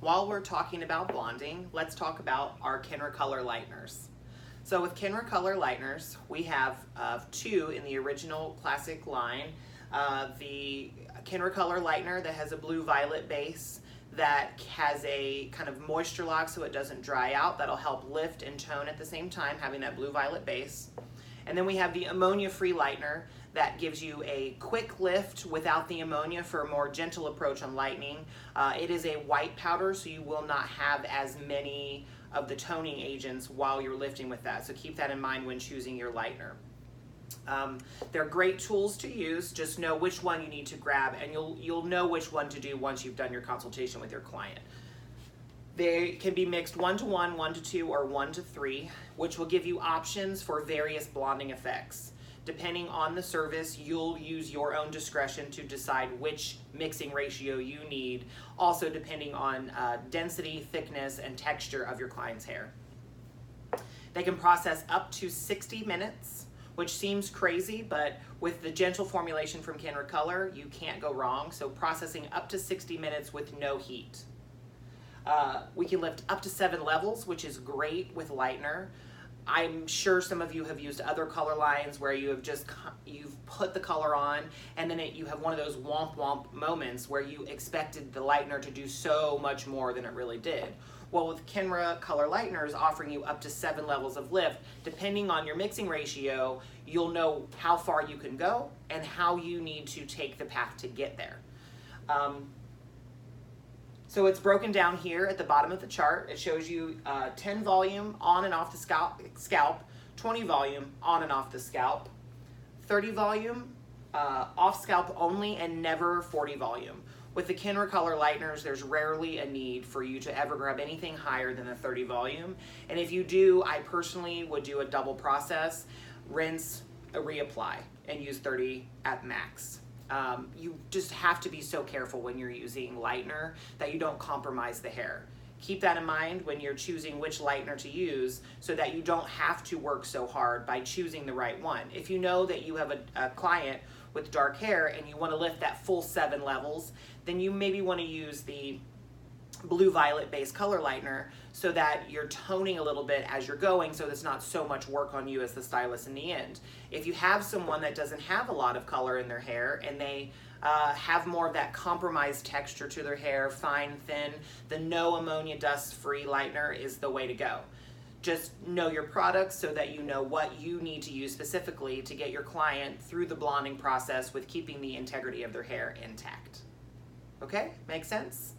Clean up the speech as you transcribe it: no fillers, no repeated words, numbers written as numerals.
while we're talking about blonding, let's talk about our Kenra Color Lightners. So with Kenra Color Lightners, we have two in the original classic line. The Kenra Color Lightener that has a blue-violet base that has a kind of moisture lock so it doesn't dry out. That'll help lift and tone at the same time, having that blue-violet base. And then we have the ammonia-free lightener that gives you a quick lift without the ammonia for a more gentle approach on lightening. It is a white powder, so you will not have as many of the toning agents while you're lifting with that. So keep that in mind when choosing your lightener. They're great tools to use. Just know which one you need to grab, and you'll know which one to do once you've done your consultation with your client. They can be mixed 1-to-1, 1-to-2, or 1-to-3, which will give you options for various blonding effects. Depending on the service, you'll use your own discretion to decide which mixing ratio you need, also depending on density, thickness, and texture of your client's hair. They can process up to 60 minutes, which seems crazy, but with the gentle formulation from Kenra Color, you can't go wrong. So processing up to 60 minutes with no heat. We can lift up to 7 levels, which is great with lightener. I'm sure some of you have used other color lines where you've put the color on and then you have one of those womp womp moments where you expected the lightener to do so much more than it really did. Well, with Kenra Color Lighteners offering you up to 7 levels of lift, depending on your mixing ratio, you'll know how far you can go and how you need to take the path to get there. So it's broken down here at the bottom of the chart. It shows you 10 volume on and off the scalp, 20 volume on and off the scalp, 30 volume off scalp only, and never 40 volume. With the Kenra Color Lighteners, there's rarely a need for you to ever grab anything higher than the 30 volume. And if you do, I personally would do a double process, rinse, reapply, and use 30 at max. You just have to be so careful when you're using lightener that you don't compromise the hair. Keep that in mind when you're choosing which lightener to use so that you don't have to work so hard by choosing the right one. If you know that you have a client with dark hair and you want to lift that full 7 levels, then you maybe want to use the blue-violet base color lightener so that you're toning a little bit as you're going, so it's not so much work on you as the stylist in the end. If you have someone that doesn't have a lot of color in their hair and they have more of that compromised texture to their hair, fine, thin, the no ammonia dust-free lightener is the way to go. Just know your products so that you know what you need to use specifically to get your client through the blonding process with keeping the integrity of their hair intact. Okay, make sense?